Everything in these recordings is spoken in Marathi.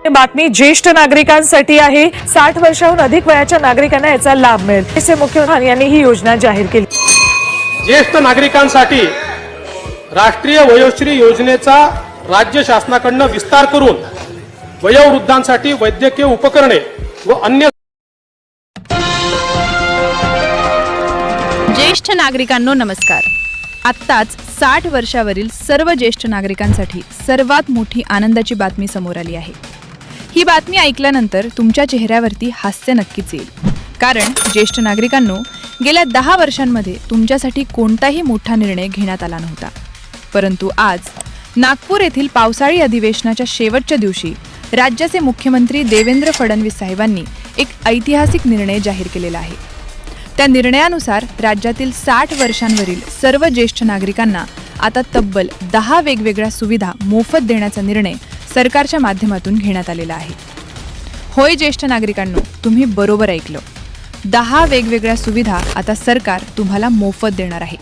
बातमी ज्येष्ठ नागरिकांसाठी आहे। 60 वर्षांहून अधिक वयाच्या नागरिकांना याचा लाभ मिळेल। त्याचे मुख्यमंत्री यांनी ही योजना जाहीर केली। ज्येष्ठ नागरिकांसाठी राष्ट्रीय वयोश्री योजनेचा राज्य शासनाकडून विस्तार करून वयोवृद्धांसाठी वैद्यकीय उपकरणे व अन्य ज्येष्ठ नागरिकांनो नमस्कार। आत्ताच 60 वर्षावरील सर्व ज्येष्ठ नागरिकांसाठी सर्वात मोठी आनंदाची बातमी समोर आली आहे। ही बातमी ऐकल्यानंतर तुमच्या चेहऱ्यावरती हास्य नक्कीच येईल, कारण ज्येष्ठ नागरिकांनो गेल्या 10 वर्षांमध्ये तुमच्यासाठी कोणताही मोठा निर्णय घेण्यात आला नव्हता, परंतु आज नागपूर येथील पावसाळी अधिवेशनाच्या शेवटच्या दिवशी राज्याचे मुख्यमंत्री देवेंद्र फडणवीस साहेबांनी एक ऐतिहासिक निर्णय जाहीर केलेला आहे। त्या निर्णयानुसार राज्यातील 60 वर्षांवरील सर्व ज्येष्ठ नागरिकांना आता तब्बल 10 वेगवेगळ्या सुविधा मोफत देण्याचा निर्णय सरकारच्या माध्यमातून घेण्यात आलेला आहे। होय ज्येष्ठ नागरिकांनो, तुम्ही बरोबर ऐकलं। 10 वेगवेगळ्या सुविधा आता सरकार तुम्हाला मोफत देणार आहे।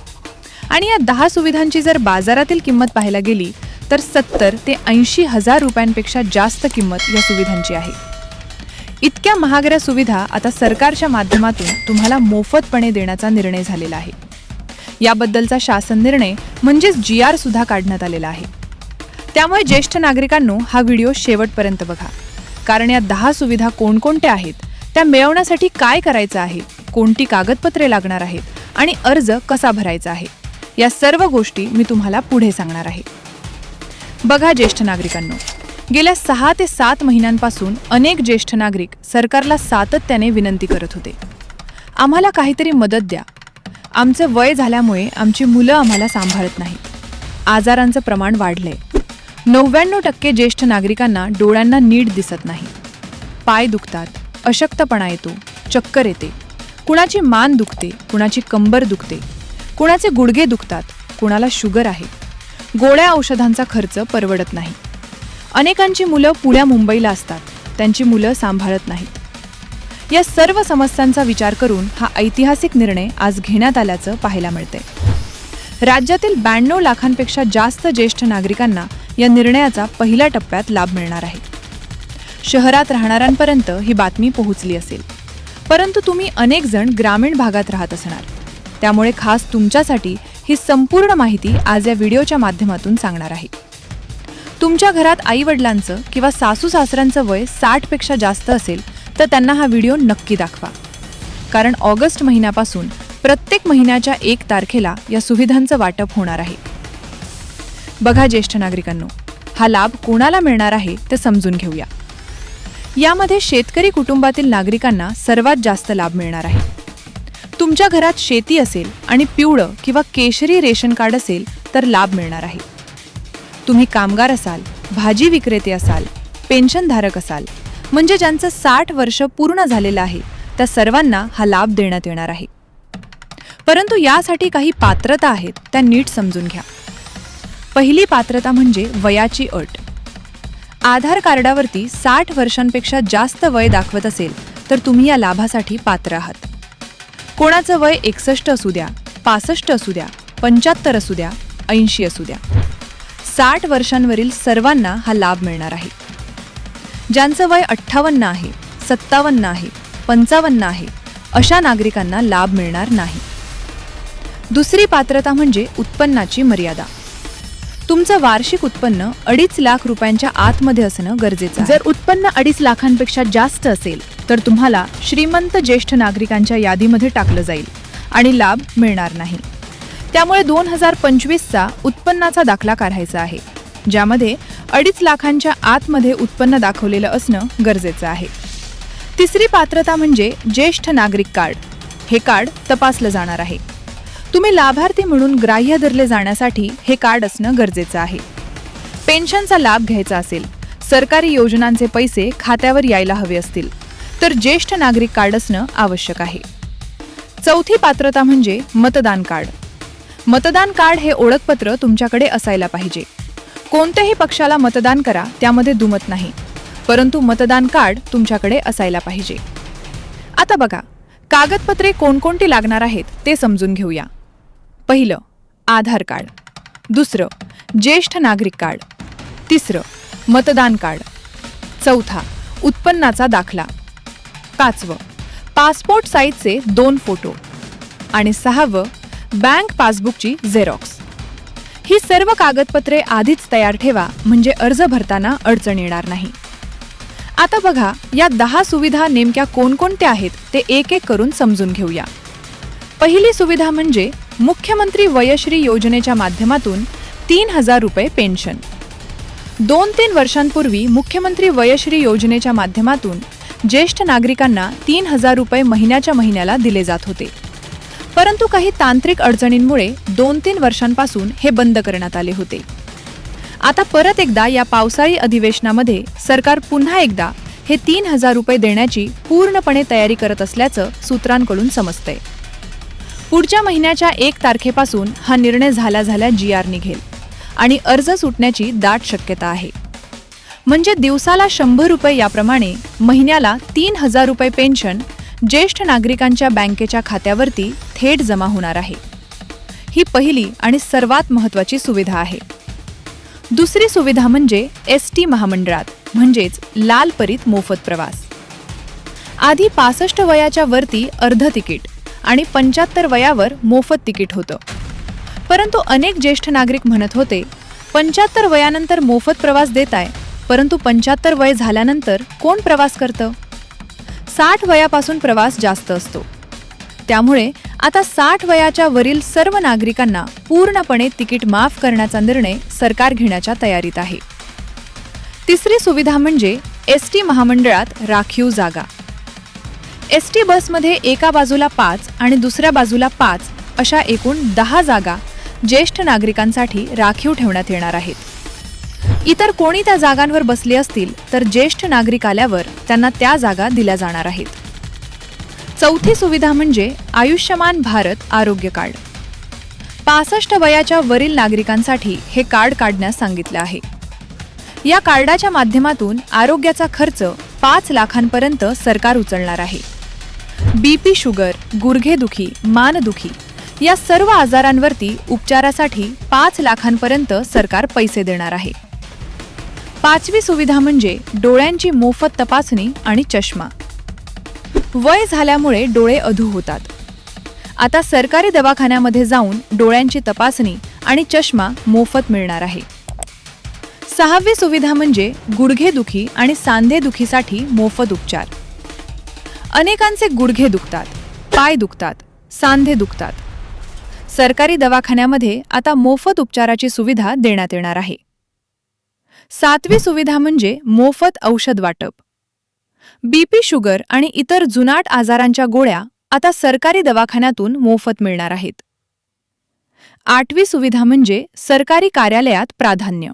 आणि या 10 सुविधांची जर बाजारातील किंमत पाहायला गेली तर 70 ते 80 हजार रुपयांपेक्षा जास्त किंमत या सुविधांची आहे। इतक्या महागड्या सुविधा आता सरकारच्या माध्यमातून तुम्हाला मोफतपणे देण्याचा निर्णय झालेला आहे। याबद्दलचा शासन निर्णय म्हणजेच GR सुद्धा काढण्यात आलेला आहे। त्यामुळे ज्येष्ठ नागरिकांनो हा व्हिडिओ शेवटपर्यंत बघा, कारण या 10 सुविधा कोणकोणत्या आहेत, त्या मिळवण्यासाठी काय करायचं आहे, कोणती कागदपत्रे लागणार आहेत आणि अर्ज कसा भरायचा आहे, या सर्व गोष्टी मी तुम्हाला पुढे सांगणार आहे। बघा ज्येष्ठ नागरिकांनो, गेल्या 6 ते 7 महिन्यांपासून अनेक ज्येष्ठ नागरिक सरकारला सातत्याने विनंती करत होते, आम्हाला काहीतरी मदत द्या, आमचं वय झाल्यामुळे आमची मुलं आम्हाला सांभाळत नाहीत, आजारांचं प्रमाण वाढलंय, 99% ज्येष्ठ नागरिकांना डोळ्यांना नीट दिसत नाही, पाय दुखतात, अशक्तपणा येतो, चक्कर येते, कुणाची मान दुखते, कुणाची कंबर दुखते, कुणाचे गुडघे दुखतात, कुणाला शुगर आहे, गोळ्या औषधांचा खर्च परवडत नाही। अनेकांची मुलं पुण्या मुंबईला असतात, त्यांची मुलं सांभाळत नाहीत। या सर्व समस्यांचा विचार करून हा ऐतिहासिक निर्णय आज घेण्यात आल्याचं पाहायला मिळतंय। राज्यातील 92 लाखांपेक्षा जास्त ज्येष्ठ नागरिकांना या निर्णयाचा पहिल्या टप्प्यात लाभ मिळणार आहे। शहरात राहणाऱ्यांपर्यंत ही बातमी पोहोचली असेल, परंतु तुम्ही अनेक जण ग्रामीण भागात राहत असणार, त्यामुळे खास तुमच्यासाठी ही संपूर्ण माहिती आज या व्हिडिओच्या माध्यमातून सांगणार आहे। तुमच्या घरात आई-वडिलांचं किंवा सासू-सासऱ्यांचं वय 60 पेक्षा जास्त असेल तर त्यांना हा व्हिडिओ नक्की दाखवा, कारण ऑगस्ट महिन्यापासून प्रत्येक महिन्याच्या 1 तारखेला या सुविधांचं वाटप होणार आहे। बघा ज्येष्ठ नागरिकांनो, हा लाभ कोणाला मिळणार आहे ते समजून घेऊया। यामध्ये शेतकरी कुटुंबातील नागरिकांना सर्वात जास्त लाभ मिळणार आहे। तुमच्या घरात शेती असेल आणि पिवळं किंवा केशरी रेशन कार्ड असेल तर लाभ मिळणार आहे। तुम्ही कामगार असाल, भाजी विक्रेते असाल, पेन्शनधारक असाल, म्हणजे ज्यांचं 60 वर्ष पूर्ण झालेलं आहे त्या सर्वांना हा लाभ देण्यात येणार आहे। परंतु यासाठी काही पात्रता आहेत, त्या नीट समजून घ्या। पहिली पात्रता म्हणजे वयाची अट। आधार कार्डावरती 60 वर्षांपेक्षा जास्त वय दाखवत असेल तर तुम्ही या लाभासाठी पात्र आहात। कोणाचं वय 61 असू द्या, 65 असू द्या, 75 असू द्या, 80 असू द्या, 60 वर्षांवरील सर्वांना हा लाभ मिळणार आहे। ज्यांचं वय 58 आहे, 57 आहे, 55 आहे, अशा नागरिकांना लाभ मिळणार नाही। दुसरी पात्रता म्हणजे उत्पन्नाची मर्यादा। तुमचं वार्षिक उत्पन्न 2.5 लाख रुपयांच्या आतमध्ये असणं गरजेचं आहे। जर उत्पन्न 2.5 लाखांपेक्षा जास्त असेल तर तुम्हाला श्रीमंत ज्येष्ठ नागरिकांच्या यादीमध्ये टाकलं जाईल आणि लाभ मिळणार नाही। त्यामुळे 2025चा उत्पन्नाचा दाखला काढायचा आहे, ज्यामध्ये 2.5 लाखांच्या आतमध्ये उत्पन्न दाखवलेलं असणं गरजेचं आहे। तिसरी पात्रता म्हणजे ज्येष्ठ नागरिक कार्ड। हे कार्ड तपासलं जाणार आहे। तुम्ही लाभार्थी म्हणून ग्राह्य धरले जाण्यासाठी हे कार्ड असणं गरजेचं आहे। पेन्शनचा लाभ घ्यायचा असेल, सरकारी योजनांचे पैसे खात्यावर यायला हवे असतील तर ज्येष्ठ नागरिक कार्ड असणं आवश्यक आहे। चौथी पात्रता म्हणजे मतदान कार्ड। मतदान कार्ड हे ओळखपत्र तुमच्याकडे असायला पाहिजे। कोणत्याही पक्षाला मतदान करा, त्यामध्ये दुमत नाही, परंतु मतदान कार्ड तुमच्याकडे असायला पाहिजे। आता बघा, कागदपत्रे कोणकोणती लागणार आहेत ते समजून घेऊया। पहिलं, आधार कार्ड, दुसरं ज्येष्ठ नागरिक कार्ड, तिसरं मतदान कार्ड, चौथा, उत्पन्नाचा दाखला. 5वं, पासपोर्ट साईजचे 2 फोटो. आणि 6वं, बँक पासबुकची झेरॉक्स. ही सर्व कागदपत्रे आधीच तयार ठेवा, म्हणजे अर्ज भरताना अडचण येणार नाही. आता बघा, या 10 सुविधा नेमक्या कोणकोणत्या आहेत ते एक एक करून समजून घेऊया. पहिली सुविधा म्हणजे मुख्यमंत्री वयश्री योजनेच्या माध्यमातून 3,000 रुपये पेन्शन. 2-3 वर्षांपूर्वी मुख्यमंत्री वयश्री योजनेच्या माध्यमातून ज्येष्ठ नागरिकांना 3,000 रुपये महिन्याला दिले जात होते. परंतु काही तांत्रिक अडचणींमुळे 2-3 वर्षांपासून हे बंद करण्यात आले होते. आता परत एकदा या पावसाळी अधिवेशनामध्ये सरकार पुन्हा एकदा हे 3,000 रुपये देण्याची पूर्णपणे तयारी करत असल्याचं सूत्रांकडून समजतंय. पुढच्या महिन्याच्या 1 तारखेपासून हा निर्णय झाल्या GR निघेल आणि अर्ज सुटण्याची दाट शक्यता आहे. म्हणजे दिवसाला 100 रुपये याप्रमाणे महिन्याला 3,000 रुपये पेन्शन ज्येष्ठ नागरिकांच्या बँकेच्या खात्यावरती थेट जमा होणार आहे. ही पहिली आणि सर्वात महत्त्वाची सुविधा आहे. दुसरी सुविधा म्हणजे ST महामंडळात म्हणजेच लाल परीत मोफत प्रवास. आधी 65 वयाच्या वरती अर्ध तिकीट आणि 75 वयावर मोफत तिकीट होतं. परंतु अनेक ज्येष्ठ नागरिक म्हणत होते, 75 वयानंतर मोफत प्रवास देताय, परंतु 75 वय झाल्यानंतर कोण प्रवास करतं? 60 वयापासून प्रवास जास्त असतो. त्यामुळे आता 60 वयाच्या वरील सर्व नागरिकांना पूर्णपणे तिकीट माफ करण्याचा निर्णय सरकार घेण्याच्या तयारीत आहे. तिसरी सुविधा म्हणजे ST महामंडळात राखीव जागा. ST बसमध्ये एका बाजूला 5 आणि दुसऱ्या बाजूला 5 अशा एकूण 10 जागा ज्येष्ठ नागरिकांसाठी राखीव ठेवण्यात येणार आहेत. इतर कोणी त्या जागांवर बसले असतील तर ज्येष्ठ नागरिक आल्यावर त्यांना त्या जागा दिल्या जाणार आहेत. चौथी सुविधा म्हणजे आयुष्यमान भारत आरोग्य कार्ड. 65 वयाच्या वरील नागरिकांसाठी हे कार्ड काढण्यास सांगितले आहे. या कार्डाच्या माध्यमातून आरोग्याचा खर्च 5 लाखांपर्यंत सरकार उचलणार आहे. BP, शुगर, गुडघेदुखी, मानदुखी या सर्व आजारांवरती उपचारासाठी 5 लाखांपर्यंत सरकार पैसे देणार आहे. 5वी सुविधा म्हणजे डोळ्यांची मोफत तपासणी आणि चष्मा. वय झाल्यामुळे डोळे अधू होतात. आता सरकारी दवाखान्यामध्ये जाऊन डोळ्यांची तपासणी आणि चष्मा मोफत मिळणार आहे. 6वी सुविधा म्हणजे गुडघेदुखी आणि सांधेदुखीसाठी मोफत उपचार. अनेकांचे गुडघे दुखतात, पाय दुखतात, सांधे दुखतात. सरकारी दवाखान्यामध्ये आता मोफत उपचाराची सुविधा देण्यात येणार आहे. 7वी सुविधा म्हणजे मोफत औषध वाटप. BP, शुगर आणि इतर जुनाट आजारांच्या गोळ्या आता सरकारी दवाखान्यातून मोफत मिळणार आहेत. 8वी सुविधा म्हणजे सरकारी कार्यालयात प्राधान्य.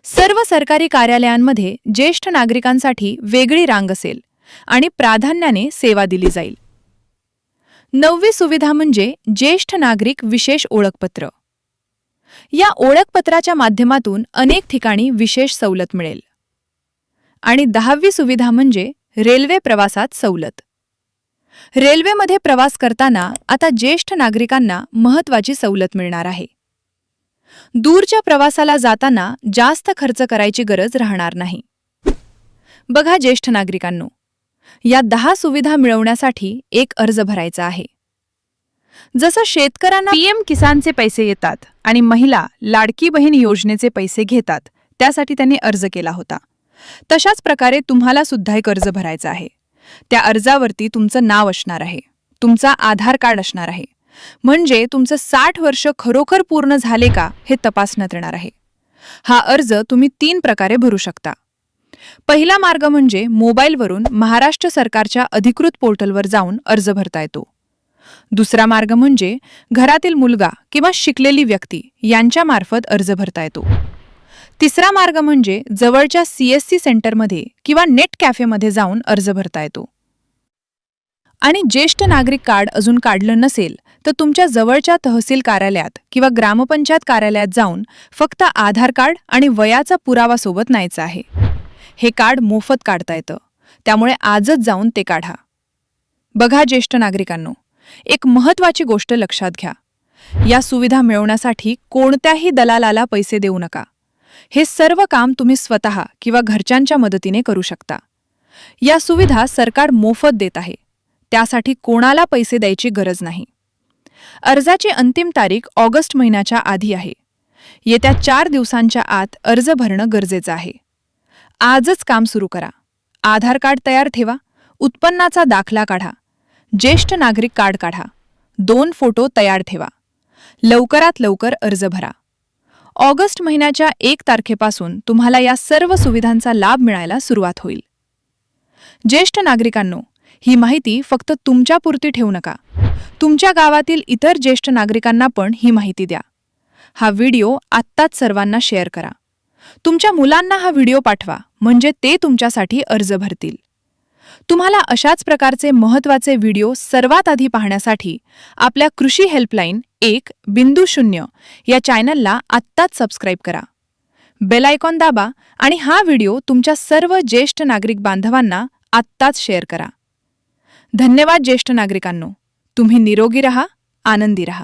सर्व सरकारी कार्यालयांमध्ये ज्येष्ठ नागरिकांसाठी वेगळी रांग असेल आणि प्राधान्याने सेवा दिली जाईल. 9वी सुविधा म्हणजे ज्येष्ठ नागरिक विशेष ओळखपत्र. या ओळखपत्राच्या माध्यमातून अनेक ठिकाणी विशेष सवलत मिळेल. आणि 10वी सुविधा म्हणजे रेल्वे प्रवासात सवलत. रेल्वेमध्ये प्रवास करताना आता ज्येष्ठ नागरिकांना महत्त्वाची सवलत मिळणार आहे. दूरच्या प्रवासाला जाताना जास्त खर्च करायची गरज राहणार नाही. बघा ज्येष्ठ नागरिकांनो, या 10 सुविधा मिळवण्यासाठी एक अर्ज भरायचा आहे. जसं शेतकऱ्यांना PM किसानचे पैसे येतात आणि महिला लाडकी बहीण योजनेचे पैसे घेतात, त्यासाठी त्यांनी अर्ज केला होता, तशाच प्रकारे तुम्हाला सुद्धा एक अर्ज भरायचा आहे. त्या अर्जावरती तुमचं नाव असणार आहे, तुमचा आधार कार्ड असणार आहे. म्हणजे तुमचं 60 वर्ष खरोखर पूर्ण झाले का हे तपासण्यात येणार आहे. हा अर्ज तुम्ही 3 प्रकारे भरू शकता. पहिला मार्ग म्हणजे मोबाईलवरून महाराष्ट्र सरकारच्या अधिकृत पोर्टलवर जाऊन अर्ज भरता येतो. दुसरा मार्ग म्हणजे घरातील मुलगा किंवा शिकलेली व्यक्ती यांच्यामार्फत अर्ज भरता येतो. तिसरा मार्ग म्हणजे जवळच्या CSC सेंटरमध्ये किंवा नेट कॅफेमध्ये जाऊन अर्ज भरता येतो. आणि ज्येष्ठ नागरिक कार्ड अजून काढलं नसेल तर तुमच्या जवळच्या तहसील कार्यालयात किंवा ग्रामपंचायत कार्यालयात जाऊन फक्त आधार कार्ड आणि वयाचा पुरावा सोबत न्यायचा आहे. हे कार्ड मोफत काढता येतं, त्यामुळे आजच जाऊन ते काढा. बघा ज्येष्ठ नागरिकांनो, एक महत्त्वाची गोष्ट लक्षात घ्या. या सुविधा मिळवण्यासाठी कोणत्याही दलालाला पैसे देऊ नका. हे सर्व काम तुम्ही स्वतः किंवा घरच्यांच्या मदतीने करू शकता. या सुविधा सरकार मोफत देत आहे. त्यासाठी कोणाला पैसे द्यायची गरज नाही. अर्जाची अंतिम तारीख ऑगस्ट महिन्याच्या आधी आहे. येत्या 4 दिवसांच्या आत अर्ज भरणं गरजेचं आहे. आजच काम सुरू करा. आधार कार्ड तयार ठेवा, उत्पन्नाचा दाखला काढा, ज्येष्ठ नागरिक कार्ड काढा, 2 फोटो तयार ठेवा. लवकरात लवकर अर्ज भरा. ऑगस्ट महिन्याच्या 1 तारखेपासून तुम्हाला या सर्व सुविधांचा लाभ मिळायला सुरुवात होईल. ज्येष्ठ नागरिकांनो, ही माहिती फक्त तुमच्यापुरती ठेवू नका. तुमच्या गावातील इतर ज्येष्ठ नागरिकांना पण ही माहिती द्या. हा व्हिडिओ आत्ताच सर्वांना शेअर करा. तुमच्या मुलांना हा व्हिडिओ पाठवा, म्हणजे ते तुमच्यासाठी अर्ज भरतील. तुम्हाला अशाच प्रकारचे महत्त्वाचे व्हिडिओ सर्वात आधी पाहण्यासाठी आपल्या कृषी हेल्पलाईन 1.0 या चॅनलला आत्ताच सबस्क्राईब करा. बेल आयकॉन दाबा आणि हा व्हिडिओ तुमच्या सर्व ज्येष्ठ नागरिक बांधवांना आत्ताच शेअर करा. धन्यवाद ज्येष्ठ नागरिकांनो. तुम्ही निरोगी रहा, आनंदी रहा.